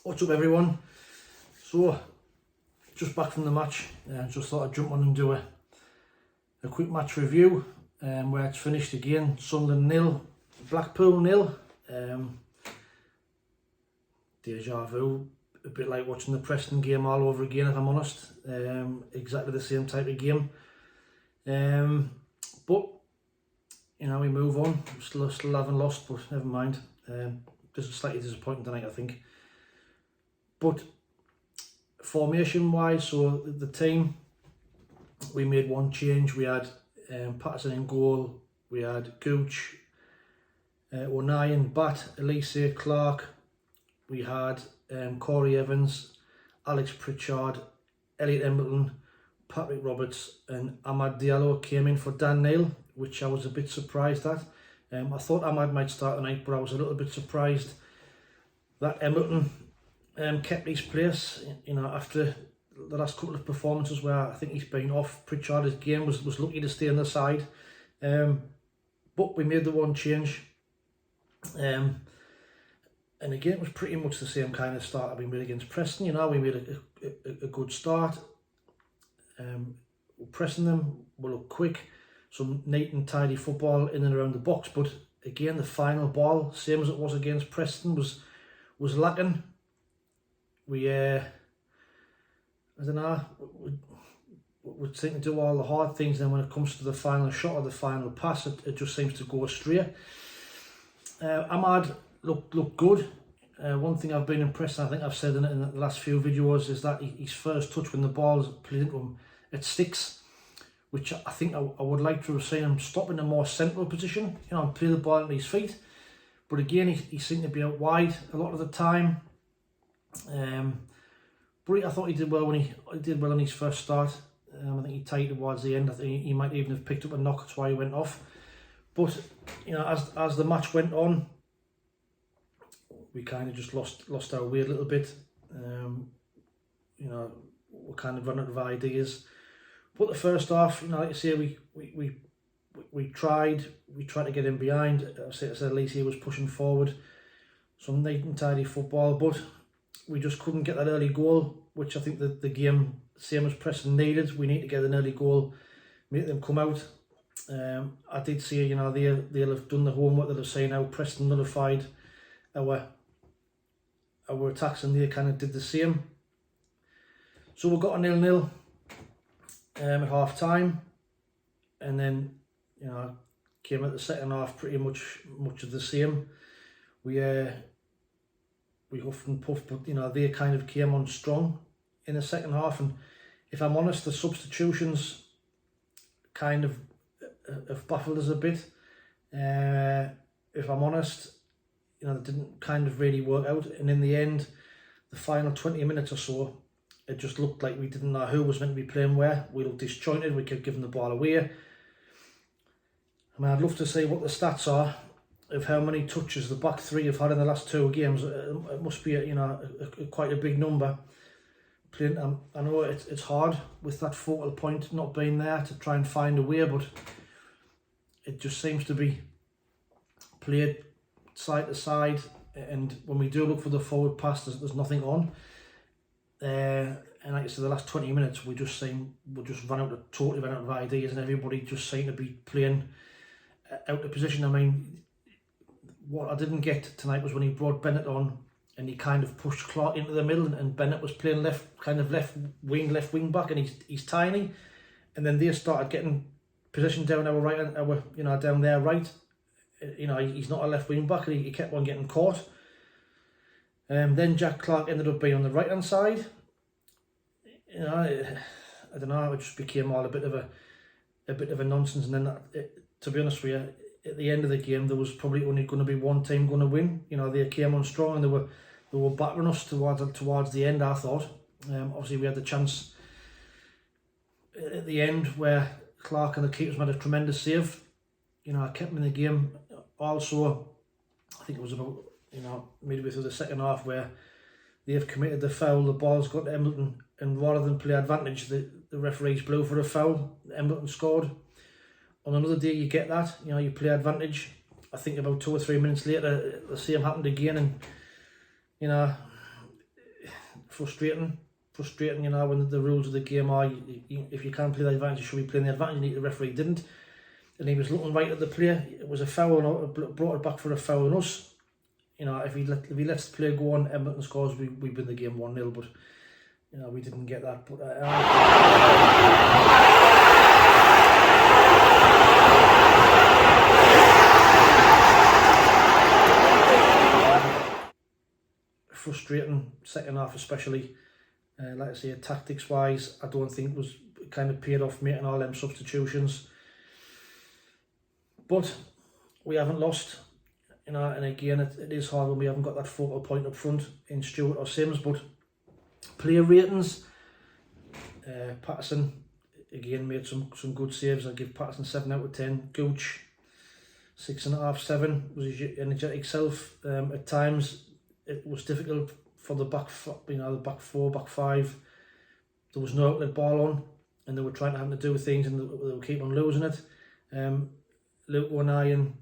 What's up everyone? So, just back from the match, just thought I'd jump on and do a quick match review where it's finished again. Sunderland 0, Blackpool 0. Deja vu, a bit like watching the Preston game all over again if I'm honest. Exactly the same type of game. But, you know, we move on. Still haven't lost, but never mind. This is slightly disappointing tonight, I think. But formation wise, so the team, we made one change. We had Patterson in goal, we had Gooch, O'Nien, Bat, Elise, Clark, we had Corey Evans, Alex Pritchard, Elliot Embleton, Patrick Roberts and Ahmad Diallo came in for Dan Neil, which I was a bit surprised at. I thought Ahmad might start tonight, but I was a little bit surprised that Embleton kept his place, you know, after the last couple of performances where I think he's been off. Pritchard's game was lucky to stay on the side, but we made the one change, and again it was pretty much the same kind of start that we made against Preston. You know, we made a good start, we're pressing them, we look quick, some neat and tidy football in and around the box, but again the final ball, same as it was against Preston, was lacking. We, I don't know, we seem to do all the hard things, then when it comes to the final shot or the final pass, it just seems to go astray. Ahmad looked good. One thing I've been impressed, and I think I've said in the last few videos, is that his first touch when the ball is played into him, it sticks, which I think I would like to have seen him stop in a more central position, you know, and play the ball into his feet. But again, he seemed to be out wide a lot of the time. But I thought he did well when he did well on his first start. I think he tied towards the end. I think he might even have picked up a knock, that's why he went off. But you know, as the match went on, we kind of just lost our way a little bit. You know, we kind of run out of ideas. But the first half, you know, like I say, we tried to get in behind. I said Elise was pushing forward, some neat and tidy football, but we just couldn't get that early goal, which I think the game, same as Preston, needed. We need to get an early goal, make them come out. I did see, you know, they'll have done the homework. They'll have seen how Preston nullified our attacks, and they kind of did the same. So we got a 0-0 at half time, and then, you know, came at the second half pretty much of the same. We huffed and puffed, but you know, they kind of came on strong in the second half, and if I'm honest, the substitutions kind of have baffled us a bit. If I'm honest, you know, they didn't kind of really work out, and in the end, the final 20 minutes or so, it just looked like we didn't know who was meant to be playing where. We looked disjointed, we kept giving the ball away. I mean, I'd love to see what the stats are of how many touches the back three have had in the last two games. It must be, you know, quite a big number. I know it's hard with that focal point not being there to try and find a way, but it just seems to be played side to side, and when we do look for the forward pass, there's nothing on. And like I said, the last 20 minutes, we just totally ran out of ideas, and everybody just seemed to be playing out of position. I mean, what I didn't get tonight was when he brought Bennett on and he kind of pushed Clark into the middle, and Bennett was playing left wing back, and he's tiny, and then they started getting position down our right, and you know, down their right. You know, he's not a left wing back, and he kept on getting caught. Then Jack Clark ended up being on the right hand side. You know, I don't know, it just became all a bit of a nonsense, and then to be honest with you, at the end of the game, there was probably only going to be one team going to win. You know, they came on strong, and they were battering us towards the end, I thought. Obviously, we had the chance at the end where Clark and the keepers made a tremendous save. You know, I kept them in the game. Also, I think it was about, you know, midway through the second half where they've committed the foul, the ball's got to Embleton, and rather than play advantage, the referees blew for a foul. Embleton scored. On another day, you get that, you know, you play advantage. I think about 2 or 3 minutes later, the same happened again, and you know, frustrating, you know, when the rules of the game are, if you can't play the advantage, you should be playing the advantage. The referee didn't, and he was looking right at the player. It was a foul, brought it back for a foul on us. You know, if he lets the player go on, Everton scores, we win the game 1-0, but, you know, we didn't get that. But frustrating second half, especially. Like I say, tactics wise, I don't think was kind of paid off making all them substitutions. But we haven't lost, you know, and again, it is hard when we haven't got that focal point up front in Stewart or Sims. But player ratings, Patterson again made some good saves. I'll give Patterson 7 out of 10. Gooch 6.5, 7 was his energetic self. At times it was difficult for the back, you know, the back four, back five. There was no outlet ball on, and they were trying to have to do things, and they were keep on losing it. Luke O'Neill and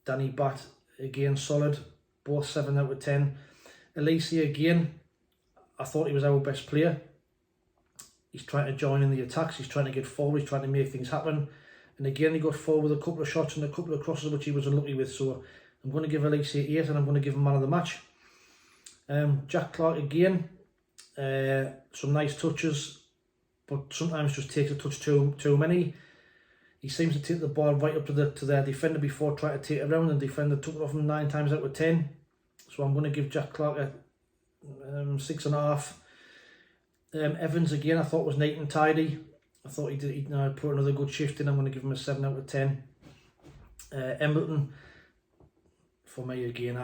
Danny Batt again solid, both 7 out of 10. Elise again, I thought he was our best player. He's trying to join in the attacks, he's trying to get forward, he's trying to make things happen. And again, he got forward with a couple of shots and a couple of crosses which he was unlucky with. So I'm going to give Elise 8, and I'm going to give him man of the match. Jack Clark again, some nice touches, but sometimes just takes a touch too many. He seems to take the ball right up to their defender before trying to take it around, and the defender took it off him 9 times out of 10. So I'm going to give Jack Clark a 6.5. Evans again, I thought was neat and tidy. I thought he put another good shift in. I'm going to give him a 7 out of 10. Embleton, for me again,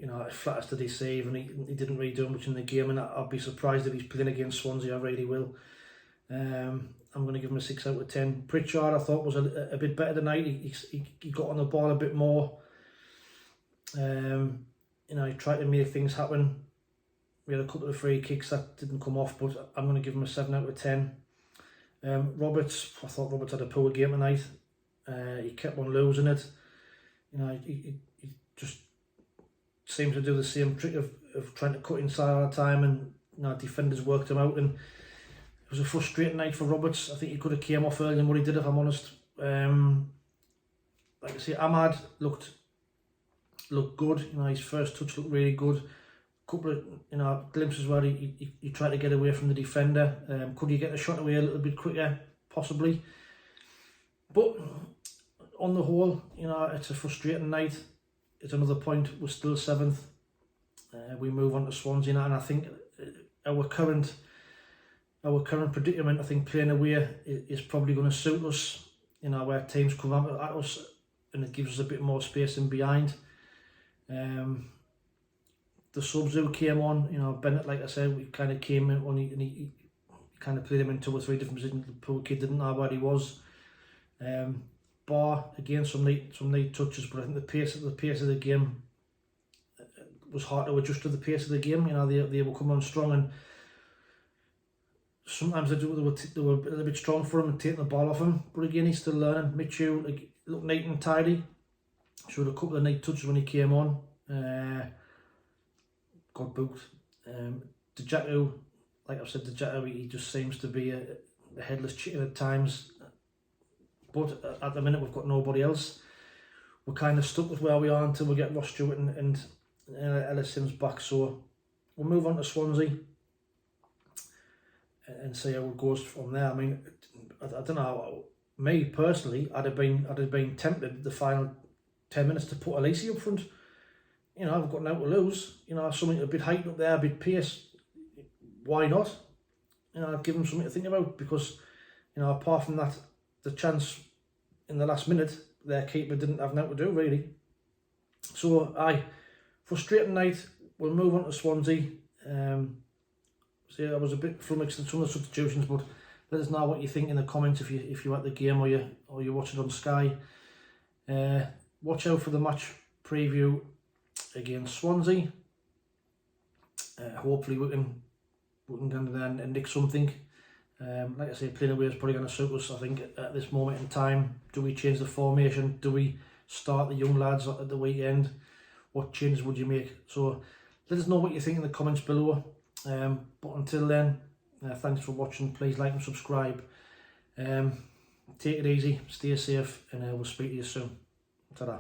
you know, it flatters to deceive, and he didn't really do much in the game, and I'll be surprised if he's playing against Swansea. I really will. I'm going to give him a 6 out of 10. Pritchard, I thought, was a bit better tonight. He got on the ball a bit more. You know, he tried to make things happen. We had a couple of free kicks that didn't come off, but I'm going to give him a 7 out of 10. Roberts, I thought Roberts had a poor game tonight. He kept on losing it. You know, he just seems to do the same trick of trying to cut inside all the time, and, you know, defenders worked him out, and it was a frustrating night for Roberts. I think he could have came off earlier than what he did, if I'm honest. Like I say, Ahmad looked good. You know, his first touch looked really good. Couple of, you know, glimpses where he tried to get away from the defender. Could he get the shot away a little bit quicker? Possibly. But on the whole, you know, it's a frustrating night. It's another point. We're still 7th. We move on to Swansea now, and I think our current predicament, I think playing away is probably going to suit us. You know, where teams come at us, and it gives us a bit more space in behind. The subs who came on, you know, Bennett, like I said, we kind of came in and he kind of played him in 2 or 3 different positions. The poor kid didn't know where he was. Bar again, some neat touches, but I think the pace of the game was hard to adjust to the pace of the game. You know, they were coming on strong, and sometimes they were a little bit strong for him and taking the ball off him. But again, he's still learning. Mitchell looked neat and tidy. Showed a couple of neat touches when he came on. Got booked. Deja Vu, like I've said, Deja Vu, he just seems to be a headless chicken at times. But at the minute, we've got nobody else. We're kind of stuck with where we are until we get Ross Stewart and Ellis Sims back. So we'll move on to Swansea and see how it goes from there. I mean, I don't know. Me personally, I'd have been tempted the final 10 minutes to put Elise up front. You know, I've got now to lose. You know, something a bit height up there, a bit pace. Why not? You know, I'd give them something to think about, because, you know, apart from that, the chance in the last minute, their keeper didn't have nothing to do, really. So, frustrating night. We'll move on to Swansea. So I was a bit flummoxed in some of the substitutions, but let us know what you think in the comments if you're at the game or you watch it on Sky. Watch out for the match preview against Swansea. Hopefully we can go there and nick something. Like I say, playing away is probably going to suit us, I think, at this moment in time. Do we change the formation? Do we start the young lads at the weekend? What changes would you make? So let us know what you think in the comments below. But until then, thanks for watching. Please like and subscribe. Take it easy, stay safe, and we'll speak to you soon. Ta-da.